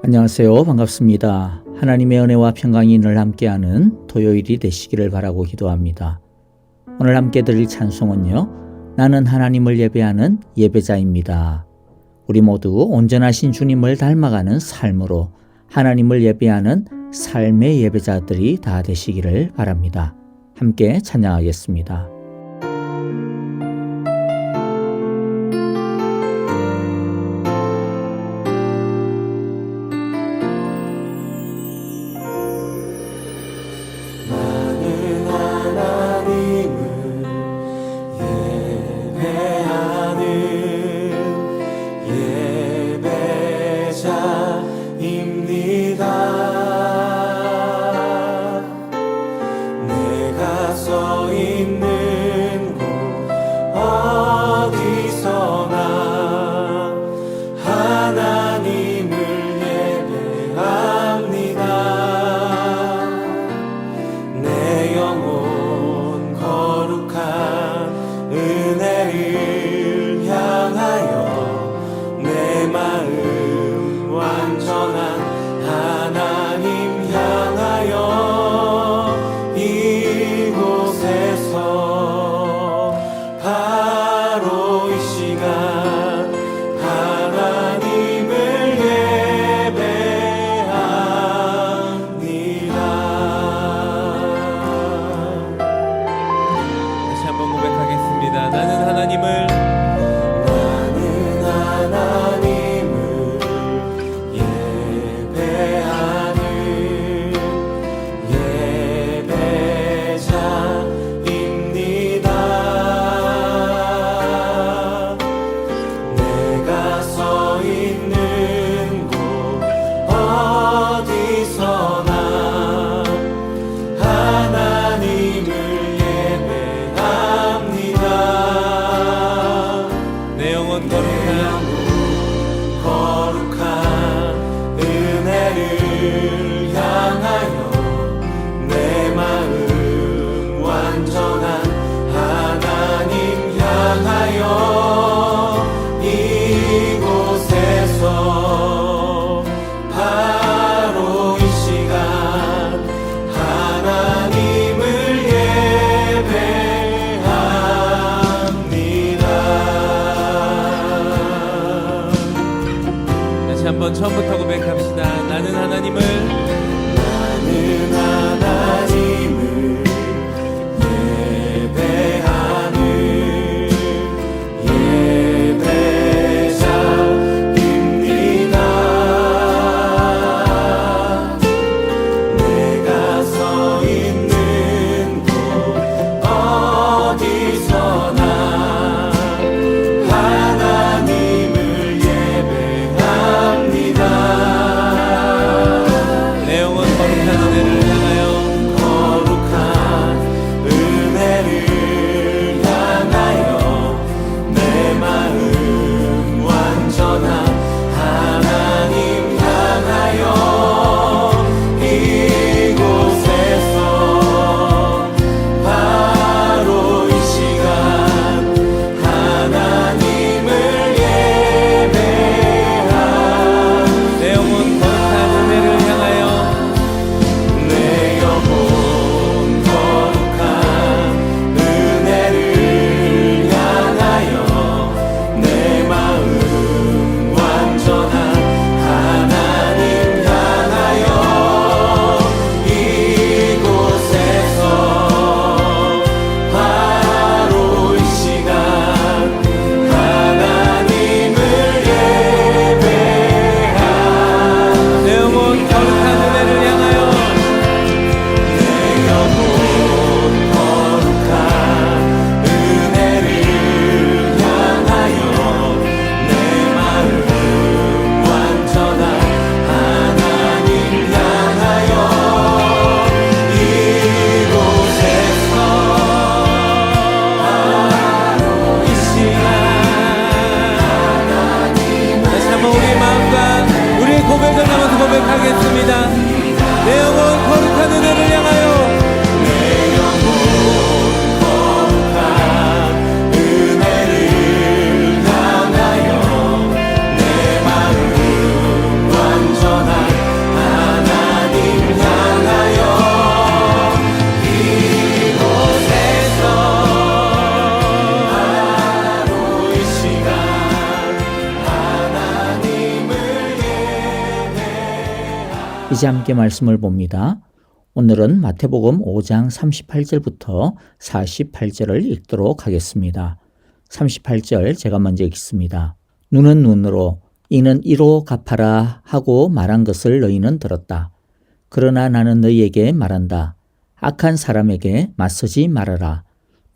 안녕하세요. 반갑습니다. 하나님의 은혜와 평강이 늘 함께하는 토요일이 되시기를 바라고 기도합니다. 오늘 함께 드릴 찬송은요, 나는 하나님을 예배하는 예배자입니다. 우리 모두 온전하신 주님을 닮아가는 삶으로 하나님을 예배하는 삶의 예배자들이 다 되시기를 바랍니다. 함께 찬양하겠습니다. 내가 서 있는 이제 함께 말씀을 봅니다. 오늘은 마태복음 5장 38절부터 48절을 읽도록 하겠습니다. 38절 제가 먼저 읽습니다. 눈은 눈으로 이는 이로 갚아라 하고 말한 것을 너희는 들었다. 그러나 나는 너희에게 말한다. 악한 사람에게 맞서지 말아라.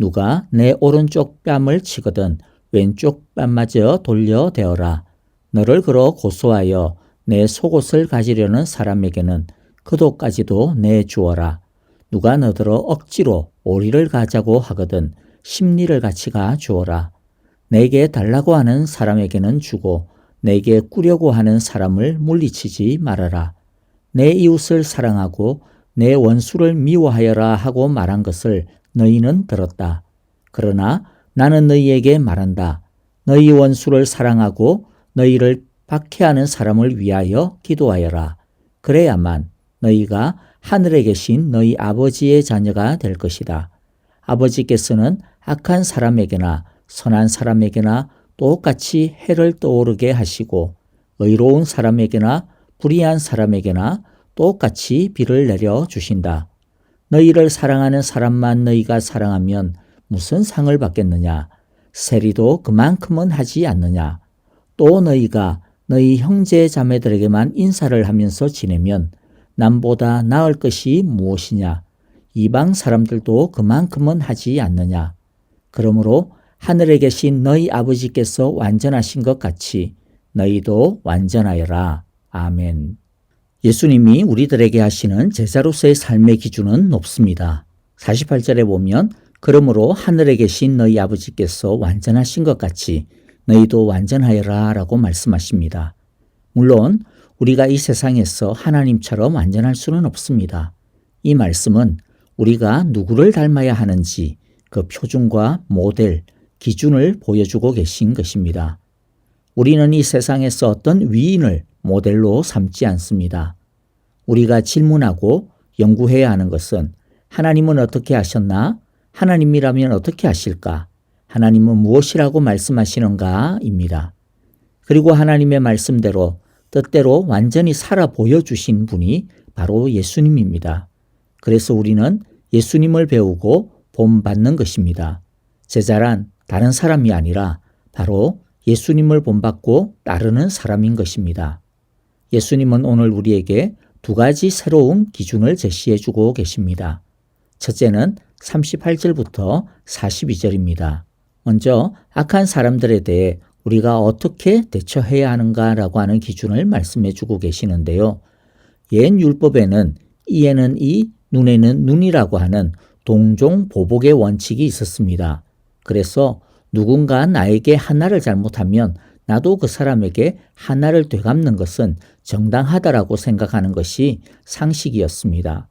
누가 내 오른쪽 뺨을 치거든 왼쪽 뺨마저 돌려대어라. 너를 그러 고소하여 내 속옷을 가지려는 사람에게는 그도까지도 내주어라. 누가 너더러 억지로 오리를 가자고 하거든 십리를 같이 가주어라. 내게 달라고 하는 사람에게는 주고 내게 꾸려고 하는 사람을 물리치지 말아라. 내 이웃을 사랑하고 내 원수를 미워하여라 하고 말한 것을 너희는 들었다. 그러나 나는 너희에게 말한다. 너희 원수를 사랑하고 너희를 박해하는 사람을 위하여 기도하여라. 그래야만 너희가 하늘에 계신 너희 아버지의 자녀가 될 것이다. 아버지께서는 악한 사람에게나 선한 사람에게나 똑같이 해를 떠오르게 하시고 의로운 사람에게나 불의한 사람에게나 똑같이 비를 내려 주신다. 너희를 사랑하는 사람만 너희가 사랑하면 무슨 상을 받겠느냐? 세리도 그만큼은 하지 않느냐? 또 너희가 너희 형제 자매들에게만 인사를 하면서 지내면 남보다 나을 것이 무엇이냐? 이방 사람들도 그만큼은 하지 않느냐? 그러므로 하늘에 계신 너희 아버지께서 완전하신 것 같이 너희도 완전하여라. 아멘. 예수님이 우리들에게 하시는 제자로서의 삶의 기준은 높습니다. 48절에 보면 그러므로 하늘에 계신 너희 아버지께서 완전하신 것 같이 너희도 완전하여라 라고 말씀하십니다. 물론 우리가 이 세상에서 하나님처럼 완전할 수는 없습니다. 이 말씀은 우리가 누구를 닮아야 하는지 그 표준과 모델, 기준을 보여주고 계신 것입니다. 우리는 이 세상에서 어떤 위인을 모델로 삼지 않습니다. 우리가 질문하고 연구해야 하는 것은 하나님은 어떻게 하셨나? 하나님이라면 어떻게 하실까? 하나님은 무엇이라고 말씀하시는가? 입니다. 그리고 하나님의 말씀대로 뜻대로 완전히 살아 보여주신 분이 바로 예수님입니다. 그래서 우리는 예수님을 배우고 본받는 것입니다. 제자란 다른 사람이 아니라 바로 예수님을 본받고 따르는 사람인 것입니다. 예수님은 오늘 우리에게 두 가지 새로운 기준을 제시해 주고 계십니다. 첫째는 38절부터 42절입니다. 먼저 악한 사람들에 대해 우리가 어떻게 대처해야 하는가라고 하는 기준을 말씀해 주고 계시는데요. 옛 율법에는 이에는 이, 눈에는 눈이라고 하는 동종보복의 원칙이 있었습니다. 그래서 누군가 나에게 하나를 잘못하면 나도 그 사람에게 하나를 되갚는 것은 정당하다라고 생각하는 것이 상식이었습니다.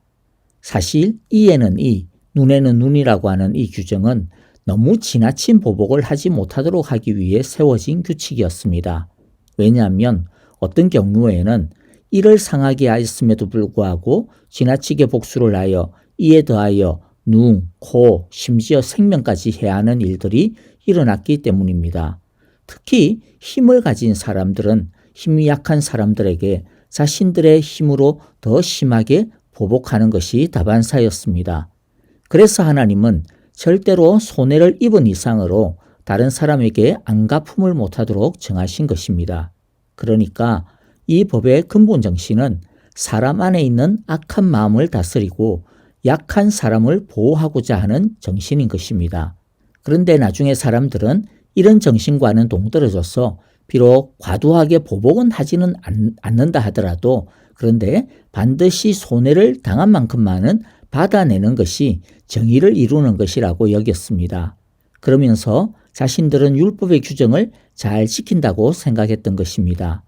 사실 이에는 이, 눈에는 눈이라고 하는 이 규정은 너무 지나친 보복을 하지 못하도록 하기 위해 세워진 규칙이었습니다. 왜냐하면 어떤 경우에는 이를 상하게 하였음에도 불구하고 지나치게 복수를 하여 이에 더하여 눈, 코, 심지어 생명까지 해야 하는 일들이 일어났기 때문입니다. 특히 힘을 가진 사람들은 힘이 약한 사람들에게 자신들의 힘으로 더 심하게 보복하는 것이 다반사였습니다. 그래서 하나님은 절대로 손해를 입은 이상으로 다른 사람에게 안갚음을 못하도록 정하신 것입니다. 그러니까 이 법의 근본 정신은 사람 안에 있는 악한 마음을 다스리고 약한 사람을 보호하고자 하는 정신인 것입니다. 그런데 나중에 사람들은 이런 정신과는 동떨어져서 비록 과도하게 보복은 하지는 않는다 하더라도 그런데 반드시 손해를 당한 만큼만은 받아내는 것이 정의를 이루는 것이라고 여겼습니다. 그러면서 자신들은 율법의 규정을 잘 지킨다고 생각했던 것입니다.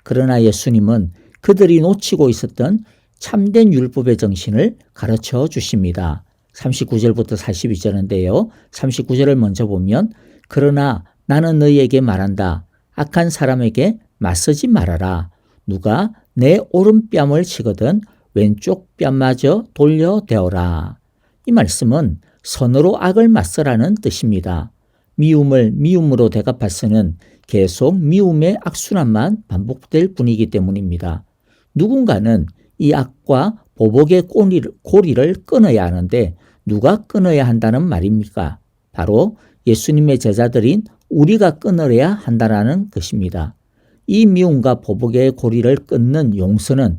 그러나 예수님은 그들이 놓치고 있었던 참된 율법의 정신을 가르쳐 주십니다. 39절부터 42절인데요. 39절을 먼저 보면 그러나 나는 너희에게 말한다. 악한 사람에게 맞서지 말아라. 누가 내 오른뺨을 치거든 왼쪽 뺨마저 돌려대어라. 이 말씀은 선으로 악을 맞서라는 뜻입니다. 미움을 미움으로 대갚아서는 계속 미움의 악순환만 반복될 뿐이기 때문입니다. 누군가는 이 악과 보복의 고리를 끊어야 하는데 누가 끊어야 한다는 말입니까? 바로 예수님의 제자들인 우리가 끊어야 한다는 것입니다. 이 미움과 보복의 고리를 끊는 용서는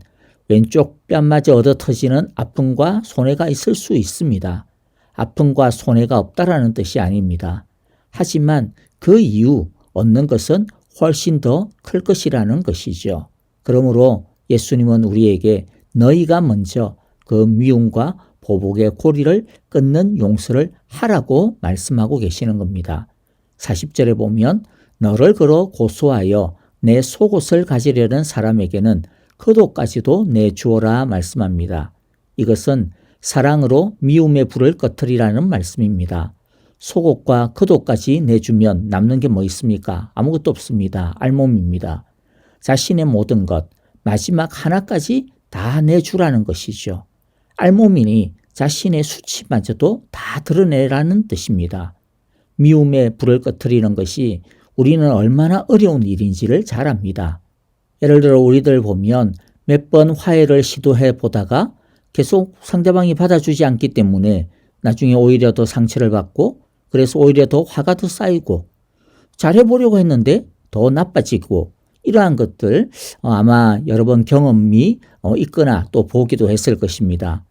왼쪽 뺨마저 얻어 터지는 아픔과 손해가 있을 수 있습니다. 아픔과 손해가 없다라는 뜻이 아닙니다. 하지만 그 이후 얻는 것은 훨씬 더 클 것이라는 것이죠. 그러므로 예수님은 우리에게 너희가 먼저 그 미움과 보복의 고리를 끊는 용서를 하라고 말씀하고 계시는 겁니다. 40절에 보면 너를 걸어 고소하여 내 속옷을 가지려는 사람에게는 겉옷까지도 내주어라 말씀합니다. 이것은 사랑으로 미움의 불을 꺼트리라는 말씀입니다. 속옷과 겉옷까지 내주면 남는 게 뭐 있습니까? 아무것도 없습니다. 알몸입니다. 자신의 모든 것, 마지막 하나까지 다 내주라는 것이죠. 알몸이니 자신의 수치마저도 다 드러내라는 뜻입니다. 미움의 불을 꺼트리는 것이 우리는 얼마나 어려운 일인지를 잘 압니다. 예를 들어 우리들 보면 몇 번 화해를 시도해 보다가 계속 상대방이 받아주지 않기 때문에 나중에 오히려 더 상처를 받고 그래서 오히려 더 화가 더 쌓이고 잘해보려고 했는데 더 나빠지고 이러한 것들 아마 여러 번 경험이 있거나 또 보기도 했을 것입니다.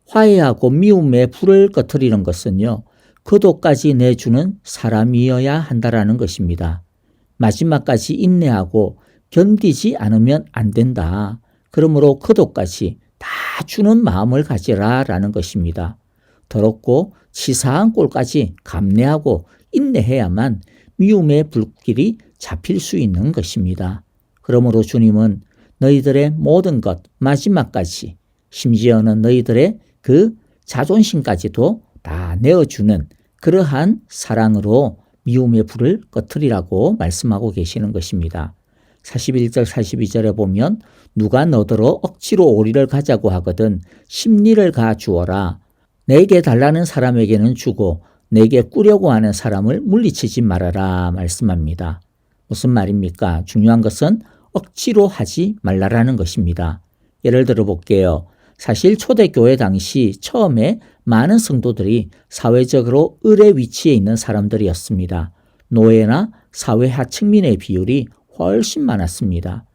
화해하고 미움의 불을 꺼트리는 것은요. 겉옷까지 내주는 사람이어야 한다라는 것입니다. 마지막까지 인내하고 견디지 않으면 안 된다. 그러므로 겉옷까지 다 주는 마음을 가지라라는 것입니다. 더럽고 치사한 꼴까지 감내하고 인내해야만 미움의 불길이 잡힐 수 있는 것입니다. 그러므로 주님은 너희들의 모든 것 마지막까지 심지어는 너희들의 그 자존심까지도 다 내어주는 그러한 사랑으로 미움의 불을 꺼트리라고 말씀하고 계시는 것입니다. 41절 42절에 보면 누가 너더러 억지로 오리를 가자고 하거든 십리를 가주어라. 내게 달라는 사람에게는 주고 내게 꾸려고 하는 사람을 물리치지 말아라 말씀합니다. 무슨 말입니까? 중요한 것은 억지로 하지 말라라는 것입니다. 예를 들어 볼게요. 사실 초대교회 당시 처음에 많은 성도들이 사회적으로 을의 위치에 있는 사람들이었습니다. 노예나 사회 하층민의 비율이 훨씬 많았습니다.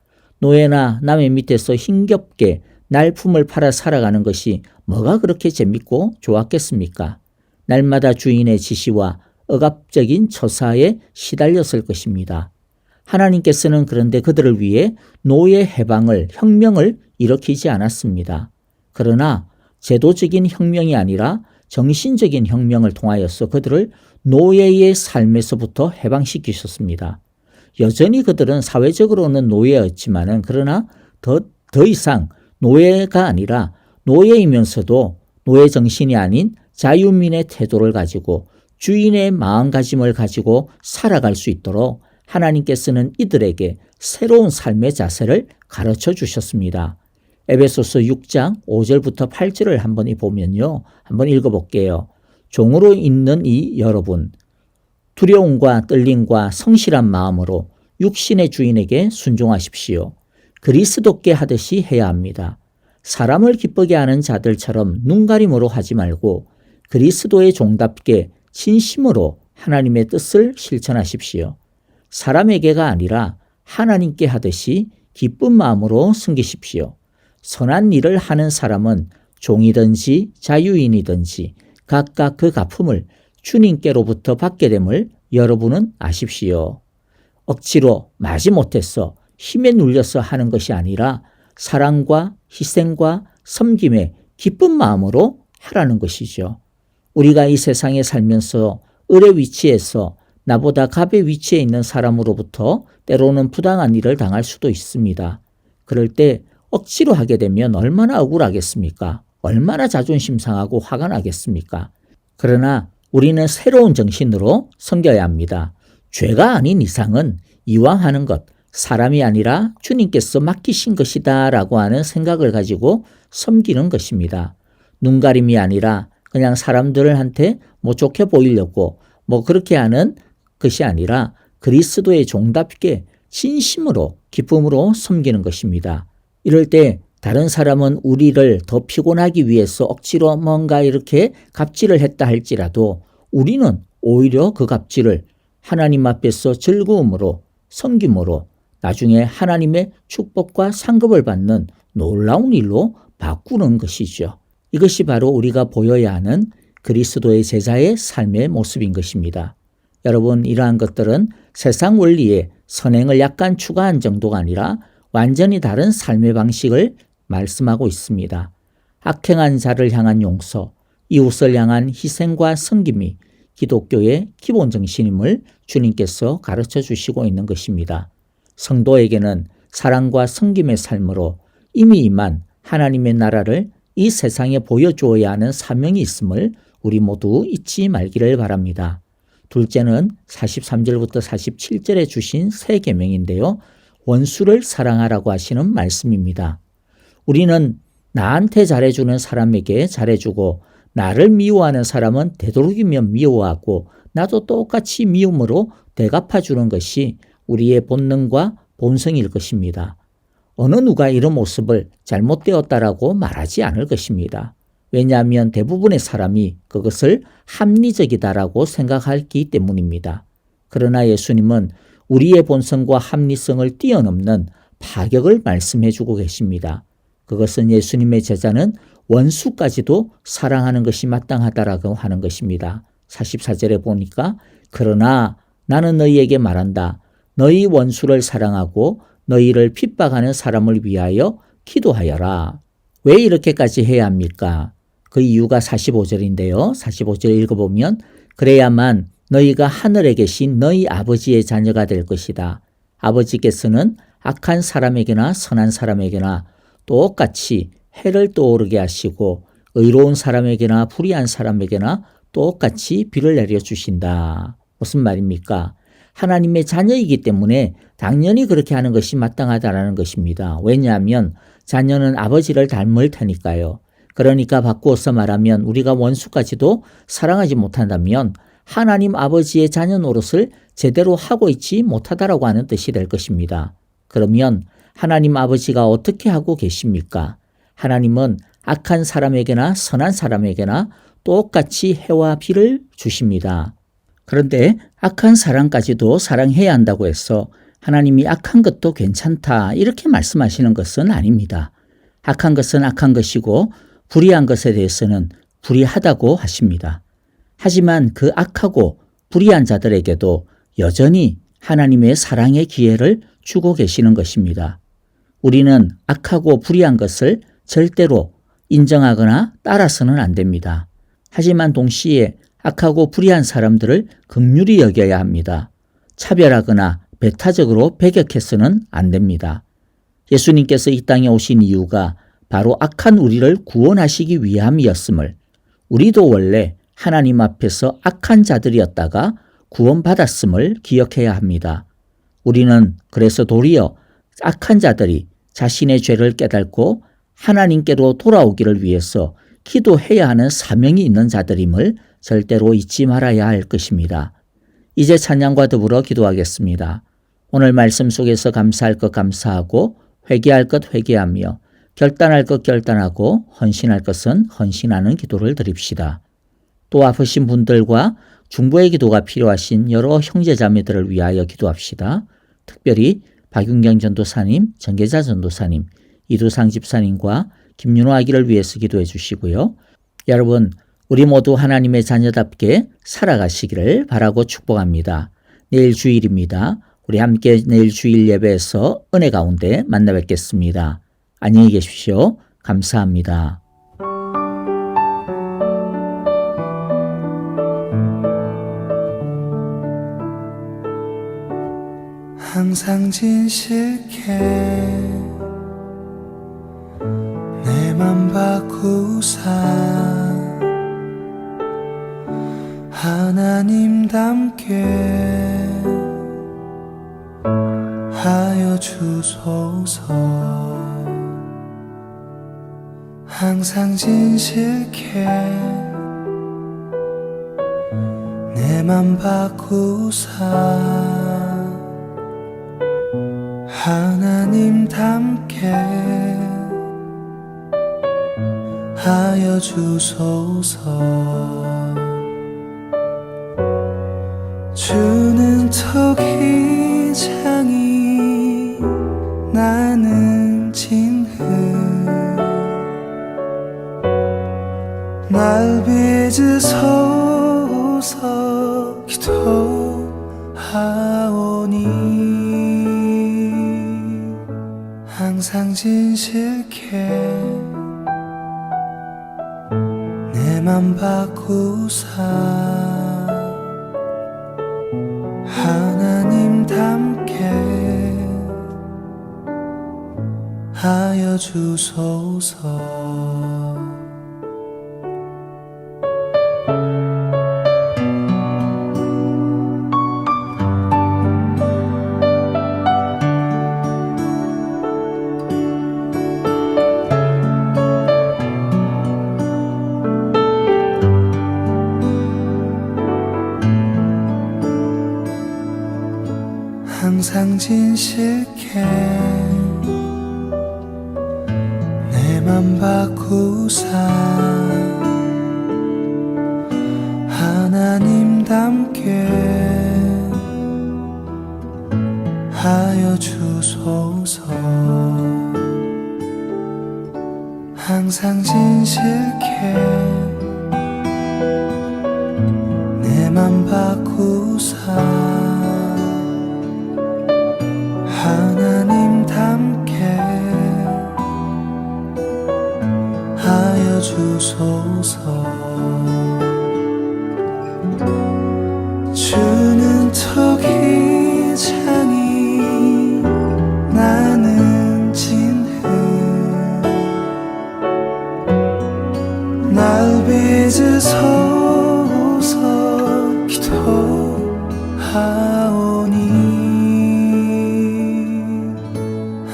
노예나 남의 밑에서 힘겹게 날품을 팔아 살아가는 것이 뭐가 그렇게 재밌고 좋았겠습니까? 날마다 주인의 지시와 억압적인 처사에 시달렸을 것입니다. 하나님께서는 그런데 그들을 위해 노예 해방을 혁명을 일으키지 않았습니다. 그러나 제도적인 혁명이 아니라 정신적인 혁명을 통하여서 그들을 노예의 삶에서부터 해방시키셨습니다. 여전히 그들은 사회적으로는 노예였지만은 그러나 더 이상 노예가 아니라 노예이면서도 노예 정신이 아닌 자유민의 태도를 가지고 주인의 마음가짐을 가지고 살아갈 수 있도록 하나님께서는 이들에게 새로운 삶의 자세를 가르쳐 주셨습니다. 에베소서 6장 5절부터 8절을 한번 보면요. 한번 읽어볼게요. 종으로 있는 이 여러분, 두려움과 떨림과 성실한 마음으로 육신의 주인에게 순종하십시오. 그리스도께 하듯이 해야 합니다. 사람을 기쁘게 하는 자들처럼 눈가림으로 하지 말고 그리스도의 종답게 진심으로 하나님의 뜻을 실천하십시오. 사람에게가 아니라 하나님께 하듯이 기쁜 마음으로 섬기십시오. 선한 일을 하는 사람은 종이든지 자유인이든지 각각 그 갚음을 주님께로부터 받게 됨을 여러분은 아십시오. 억지로 마지못해서 힘에 눌려서 하는 것이 아니라 사랑과 희생과 섬김에 기쁜 마음으로 하라는 것이죠. 우리가 이 세상에 살면서 을의 위치에서 나보다 갑의 위치에 있는 사람으로부터 때로는 부당한 일을 당할 수도 있습니다. 그럴 때 억지로 하게 되면 얼마나 억울하겠습니까? 얼마나 자존심 상하고 화가 나겠습니까? 그러나 우리는 새로운 정신으로 섬겨야 합니다. 죄가 아닌 이상은 이왕 하는 것, 사람이 아니라 주님께서 맡기신 것이다 라고 하는 생각을 가지고 섬기는 것입니다. 눈가림이 아니라 그냥 사람들한테 좋게 보이려고 그렇게 하는 것이 아니라 그리스도의 종답게 진심으로 기쁨으로 섬기는 것입니다. 이럴 때 다른 사람은 우리를 더 피곤하기 위해서 억지로 뭔가 이렇게 갑질을 했다 할지라도 우리는 오히려 그 갑질을 하나님 앞에서 즐거움으로 섬김으로 나중에 하나님의 축복과 상급을 받는 놀라운 일로 바꾸는 것이죠. 이것이 바로 우리가 보여야 하는 그리스도의 제자의 삶의 모습인 것입니다. 여러분, 이러한 것들은 세상 원리에 선행을 약간 추가한 정도가 아니라 완전히 다른 삶의 방식을 말씀하고 있습니다. 악행한 자를 향한 용서, 이웃을 향한 희생과 섬김이 기독교의 기본 정신임을 주님께서 가르쳐 주시고 있는 것입니다. 성도에게는 사랑과 섬김의 삶으로 이미 임한 하나님의 나라를 이 세상에 보여주어야 하는 사명이 있음을 우리 모두 잊지 말기를 바랍니다. 둘째는 43절부터 47절에 주신 새 계명인데요. 원수를 사랑하라고 하시는 말씀입니다. 우리는 나한테 잘해주는 사람에게 잘해주고 나를 미워하는 사람은 되도록이면 미워하고 나도 똑같이 미움으로 대갚아주는 것이 우리의 본능과 본성일 것입니다. 어느 누가 이런 모습을 잘못되었다라고 말하지 않을 것입니다. 왜냐하면 대부분의 사람이 그것을 합리적이다라고 생각하기 때문입니다. 그러나 예수님은 우리의 본성과 합리성을 뛰어넘는 파격을 말씀해 주고 계십니다. 그것은 예수님의 제자는 원수까지도 사랑하는 것이 마땅하다라고 하는 것입니다. 44절에 보니까 그러나 나는 너희에게 말한다. 너희 원수를 사랑하고 너희를 핍박하는 사람을 위하여 기도하여라. 왜 이렇게까지 해야 합니까? 그 이유가 45절인데요. 45절 읽어보면 그래야만 너희가 하늘에 계신 너희 아버지의 자녀가 될 것이다. 아버지께서는 악한 사람에게나 선한 사람에게나 똑같이 해를 떠오르게 하시고 의로운 사람에게나 불의한 사람에게나 똑같이 비를 내려주신다. 무슨 말입니까? 하나님의 자녀이기 때문에 당연히 그렇게 하는 것이 마땅하다라는 것입니다. 왜냐하면 자녀는 아버지를 닮을 테니까요. 그러니까 바꾸어서 말하면 우리가 원수까지도 사랑하지 못한다면 하나님 아버지의 자녀 노릇을 제대로 하고 있지 못하다라고 하는 뜻이 될 것입니다. 그러면 하나님 아버지가 어떻게 하고 계십니까? 하나님은 악한 사람에게나 선한 사람에게나 똑같이 해와 비를 주십니다. 그런데 악한 사람까지도 사랑해야 한다고 해서 하나님이 악한 것도 괜찮다 이렇게 말씀하시는 것은 아닙니다. 악한 것은 악한 것이고 불의한 것에 대해서는 불의하다고 하십니다. 하지만 그 악하고 불의한 자들에게도 여전히 하나님의 사랑의 기회를 주고 계시는 것입니다. 우리는 악하고 불의한 것을 절대로 인정하거나 따라서는 안 됩니다. 하지만 동시에 악하고 불의한 사람들을 긍휼히 여겨야 합니다. 차별하거나 배타적으로 배격해서는 안 됩니다. 예수님께서 이 땅에 오신 이유가 바로 악한 우리를 구원하시기 위함이었음을 우리도 원래 하나님 앞에서 악한 자들이었다가 구원받았음을 기억해야 합니다. 우리는 그래서 도리어 악한 자들이 자신의 죄를 깨닫고 하나님께로 돌아오기를 위해서 기도해야 하는 사명이 있는 자들임을 절대로 잊지 말아야 할 것입니다. 이제 찬양과 더불어 기도하겠습니다. 오늘 말씀 속에서 감사할 것 감사하고 회개할 것 회개하며 결단할 것 결단하고 헌신할 것은 헌신하는 기도를 드립시다. 또 아프신 분들과 중보의 기도가 필요하신 여러 형제자매들을 위하여 기도합시다. 특별히 박윤경 전도사님, 정계자 전도사님, 이두상 집사님과 김윤호 아기를 위해서 기도해 주시고요. 여러분, 우리 모두 하나님의 자녀답게 살아가시기를 바라고 축복합니다. 내일 주일입니다. 우리 함께 내일 주일 예배에서 은혜 가운데 만나 뵙겠습니다. 안녕히 계십시오. 감사합니다. 항상 진실해 내 맘 바꾸사 하나님답게 하여 주소서. 항상 진실해 내 맘 바꾸사 하나님 닮게 하여 주소서. 주는 토기장이 나는 진흙, 날 빚으소서. 기도하오니 항상 진실케 내 맘 바꾸사 하나님 닮게 하여 주소서. 항상 진실케 내 맘 바꾸사 하나님 닮게 하여 주소서. 항상 진실케 내 맘 바꾸사 하나님 닮게 하여 주소서. 주는 토기장이 나는 진흙, 날 빚으소서. 기도하오니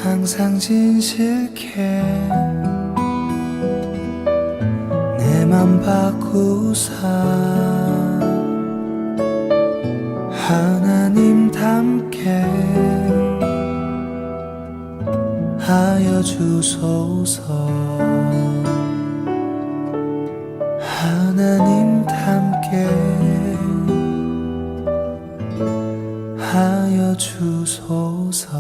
항상 진실케 내 맘 바꾸사 하나님 닮게 하여 주소서. 하나님 닮게 하여 주소서.